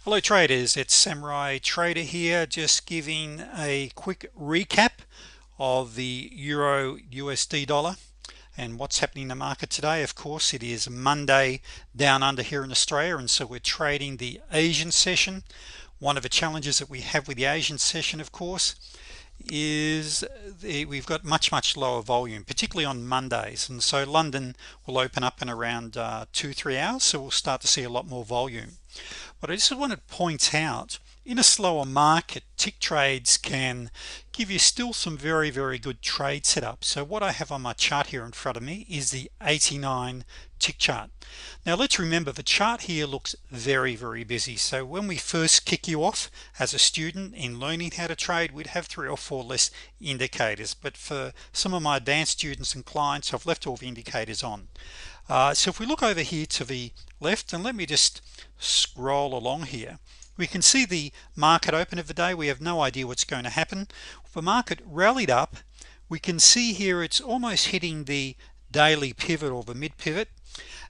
Hello traders, it's Samurai Trader here, just giving a quick recap of the Euro USD dollar and what's happening in the market today. Of course, it is Monday down under here in Australia, and so we're trading the Asian session. One of the challenges that we have with the Asian session, of course, is we've got much lower volume, particularly on Mondays, and so London will open up in around 2-3 hours, so we'll start to see a lot more volume. But I just want to point out, in a slower market, tick trades can give you still some very good trade setup. So what I have on my chart here in front of me is the 89 tick chart. Now let's remember, the chart here looks very busy. So when we first kick you off as a student in learning how to trade, we'd have 3 or 4 less indicators, but for some of my advanced students and clients, I've left all the indicators on. So if we look over here to the left, and let me just scroll along here, we can see the market open of the day. We have no idea what's going to happen. The market rallied up. We can see here it's almost hitting the daily pivot or the mid pivot,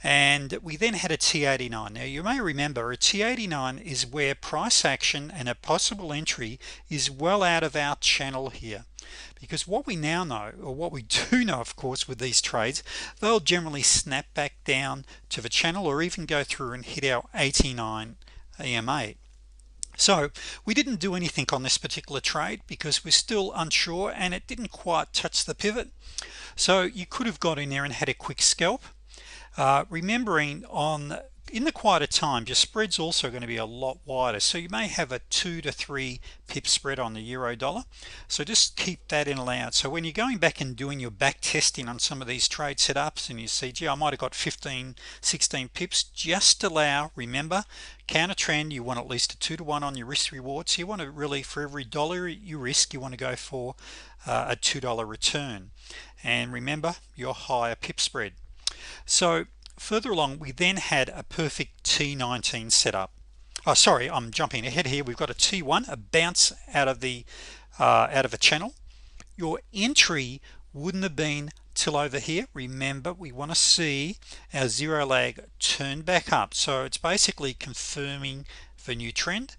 and we then had a T89. Now you may remember a T89 is where price action and a possible entry is well out of our channel here, because what we now know, or what we do know, of course, with these trades, they'll generally snap back down to the channel or even go through and hit our 89 EMA. So we didn't do anything on this particular trade because we're still unsure and it didn't quite touch the pivot. So you could have got in there and had a quick scalp, remembering in the quieter times your spread's also going to be a lot wider, so you may have a 2 to 3 pip spread on the euro dollar, so just keep that in allowed. So when you're going back and doing your back testing on some of these trade setups and you see, gee, I might have got 15-16 pips, just allow, remember, counter trend, you want at least a 2 to 1 on your risk reward. So you want to really, for every dollar you risk, you want to go for a $2 return, and remember your higher pip spread. So further along, we then had a perfect T19 setup. Oh, sorry, I'm jumping ahead here. We've got a T1, a bounce out of a channel. Your entry wouldn't have been till over here. Remember, we want to see our zero lag turn back up, so it's basically confirming the new trend.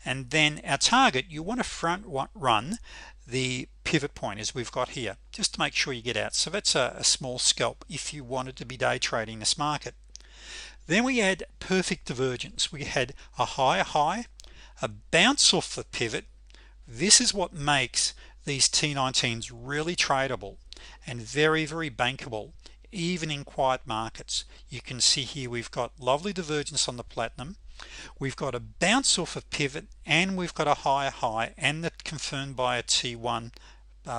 And then our target, you want to front run the pivot point as we've got here, just to make sure you get out. So that's a small scalp if you wanted to be day trading this market. Then we had perfect divergence. We had a high, a bounce off the pivot. This is what makes these T19s really tradable and very bankable, even in quiet markets. You can see here we've got lovely divergence on the platinum, we've got a bounce off of pivot, and we've got a high, and that's confirmed by a T1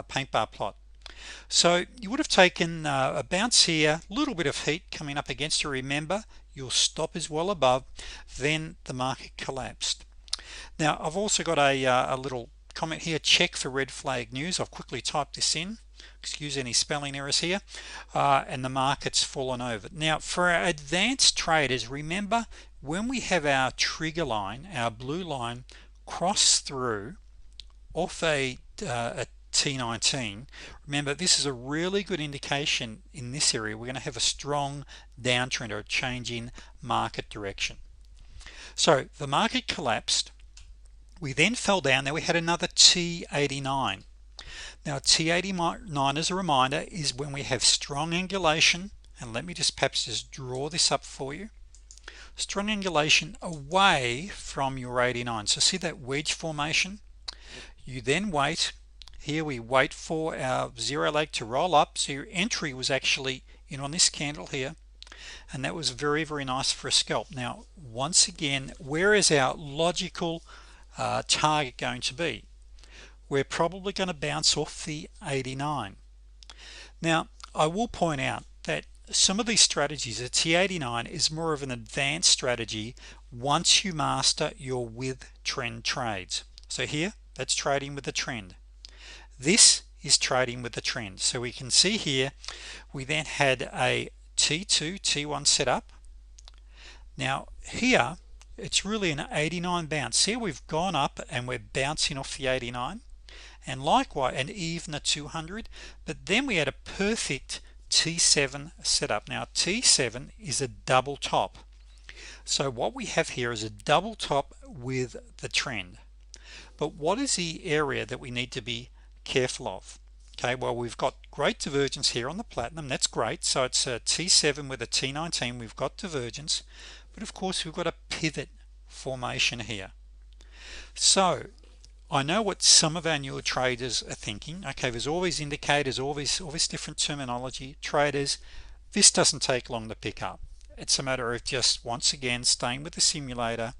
paint bar plot. So you would have taken a bounce here, a little bit of heat coming up against you. Remember, your stop is well above, then the market collapsed. Now I've also got a little comment here, check for red flag news. I've quickly typed this in, excuse any spelling errors here, and the market's fallen over. Now for our advanced traders, remember, when we have our trigger line, our blue line, cross through off a T19, remember this is a really good indication. In this area we're going to have a strong downtrend or a change in market direction. So the market collapsed, we then fell down. Now we had another T89. Now T89, as a reminder, is when we have strong angulation, and let me just perhaps just draw this up for you. Strong angulation away from your 89. So see that wedge formation? You then wait. Here we wait for our zero leg to roll up. So your entry was actually in on this candle here, and that was very nice for a scalp. Now once again, where is our logical target going to be? We're probably going to bounce off the 89. Now I will point out that some of these strategies, a T89 is more of an advanced strategy once you master your with trend trades. So here, that's trading with the trend. This is trading with the trend. So we can see here we then had a T2 T1 setup. Now here it's really an 89 bounce. Here we've gone up and we're bouncing off the 89, and likewise, and even a 200, but then we had a perfect T7 setup. Now T7 is a double top, So what we have here is a double top with the trend. But what is the area that we need to be careful of? Okay, well, we've got great divergence here on the platinum. That's great. So it's a T7 with a T19. We've got divergence, but of course we've got a pivot formation here. So I know what some of our newer traders are thinking. Okay, there's always indicators, always different terminology. Traders, this doesn't take long to pick up. It's a matter of just once again staying with the simulator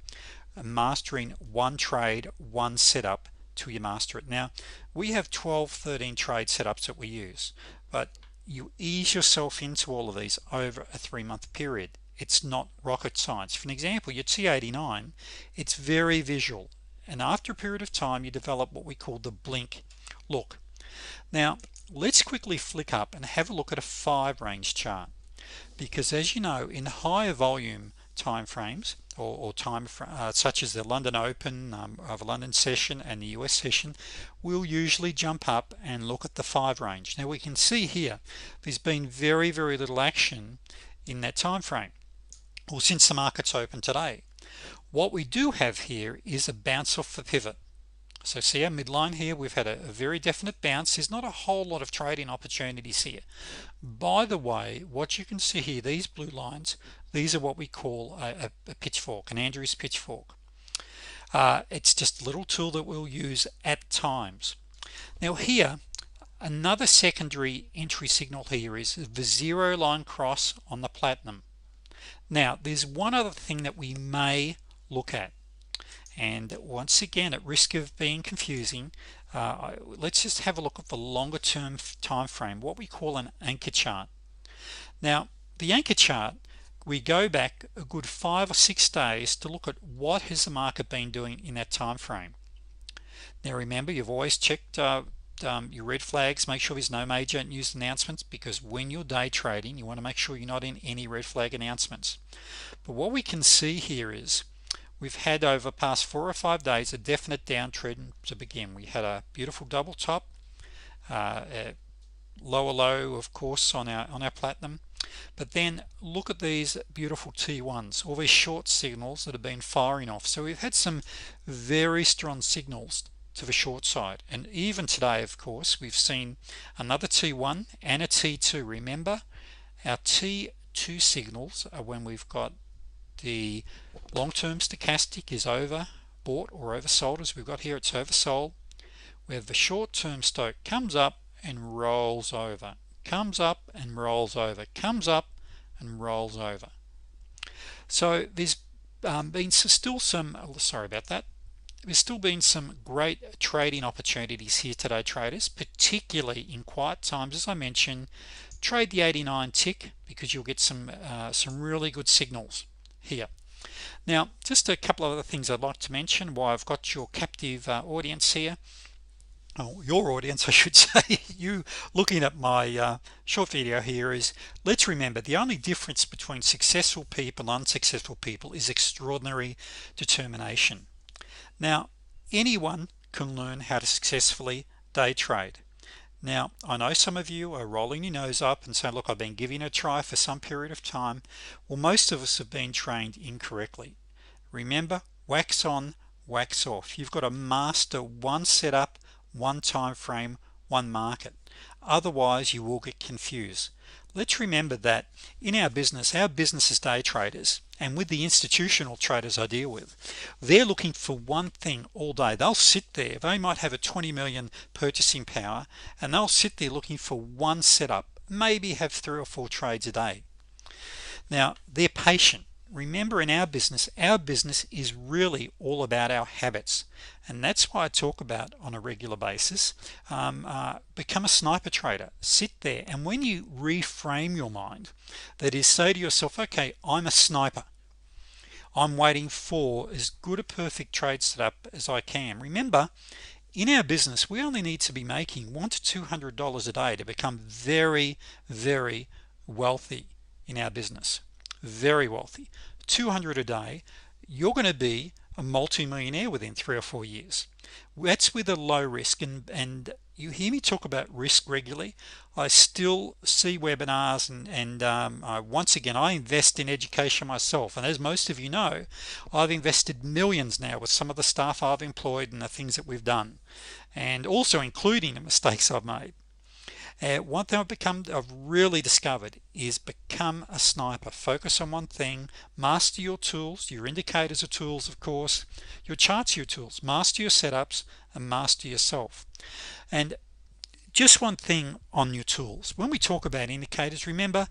and mastering one trade, one setup till you master it. Now we have 12-13 trade setups that we use, but you ease yourself into all of these over a 3-month period. It's not rocket science. For an example, your T89, it's very visual, and after a period of time you develop what we call the blink look. Now let's quickly flick up and have a look at a 5-range chart, because as you know, in higher volume time frames or such as the London Open, the London session and the US session, we'll usually jump up and look at the 5-range. Now we can see here there's been very little action in that time frame, or since the market's open today. What we do have here is a bounce off the pivot. So see our midline here, we've had a very definite bounce. There's not a whole lot of trading opportunities here. By the way, what you can see here, these blue lines, these are what we call a pitchfork, an Andrews pitchfork. It's just a little tool that we'll use at times. Now here, another secondary entry signal here is the 0 line cross on the platinum. Now there's one other thing that we may look at, and once again, at risk of being confusing, let's just have a look at the longer term time frame, what we call an anchor chart. Now the anchor chart, we go back a good 5 or 6 days to look at what has the market been doing in that time frame. Now remember, you've always checked your red flags, make sure there's no major news announcements, because when you're day trading you want to make sure you're not in any red flag announcements. But what we can see here is we've had over the past 4 or 5 days a definite downtrend to begin. We had a beautiful double top, a lower low of course on our platinum, but then look at these beautiful T1s, all these short signals that have been firing off. So we've had some very strong signals to the short side, and even today of course we've seen another T1 and a T2. Remember, our T2 signals are when we've got the long-term stochastic is overbought or oversold, as we've got here, it's oversold, where the short-term stoch comes up and rolls over, comes up and rolls over, comes up and rolls over. So there's been still some, sorry about that, there's still been some great trading opportunities here today, traders, particularly in quiet times. As I mentioned, trade the 89 tick, because you'll get some really good signals here. Now just a couple of other things I'd like to mention while I've got your captive audience here, your audience I should say, you looking at my short video here, is let's remember the only difference between successful people and unsuccessful people is extraordinary determination. Now anyone can learn how to successfully day trade. Now I know some of you are rolling your nose up and saying, look, I've been giving it a try for some period of time. Well, most of us have been trained incorrectly. Remember, wax on, wax off. You've got to master one setup, one time frame, one market, otherwise you will get confused. Let's remember that in our business is day traders, and with the institutional traders I deal with, they're looking for one thing all day. They'll sit there, they might have a 20 million purchasing power, and they'll sit there looking for one setup, maybe have 3 or 4 trades a day. Now they're patient. Remember, in our business is really all about our habits, and that's why I talk about on a regular basis, become a sniper trader. Sit there, and when you reframe your mind, that is, say to yourself, okay, I'm a sniper, I'm waiting for as good a perfect trade setup as I can. Remember, in our business we only need to be making $100 to $200 a day to become very wealthy in our business. Very wealthy. 200 a day, you're going to be a multi-millionaire within 3 or 4 years. That's with a low risk, and you hear me talk about risk regularly. I still see webinars, once again, I invest in education myself, and as most of you know, I've invested millions now with some of the staff I've employed and the things that we've done, and also including the mistakes I've made. One thing I've really discovered is become a sniper. Focus on one thing, master your tools. Your indicators are tools, of course, your charts are your tools. Master your setups and master yourself. And just one thing on your tools, when we talk about indicators, remember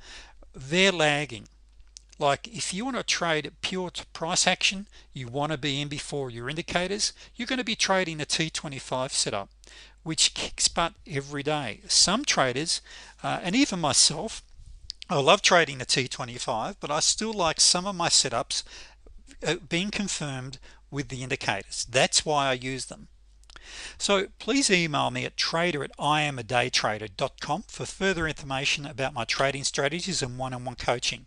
they're lagging. Like if you want to trade pure price action, you want to be in before your indicators. You're going to be trading the T25 setup, which kicks butt every day. Some traders, and even myself, I love trading the T25, but I still like some of my setups being confirmed with the indicators. That's why I use them. So please email me at trader@iamadaytrader.com for further information about my trading strategies and one-on-one coaching.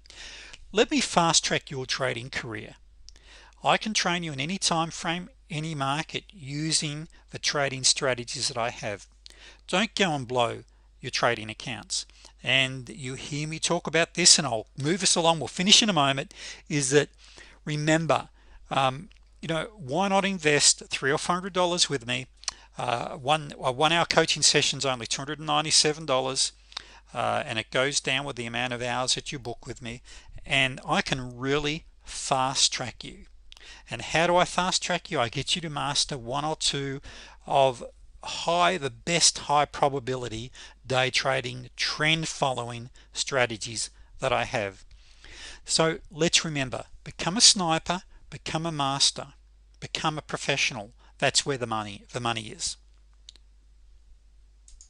Let me fast track your trading career. I can train you in any time frame, any market, using the trading strategies that I have. Don't go and blow your trading accounts. And you hear me talk about this, and I'll move us along, we'll finish in a moment, is that remember, why not invest $300 or $400 with me? A 1 hour coaching session is only $297, and it goes down with the amount of hours that you book with me, and I can really fast track you. And how do I fast track you? I get you to master one or two of the best high probability day trading, trend following strategies that I have. So let's remember, become a sniper, become a master, become a professional. That's where the money is.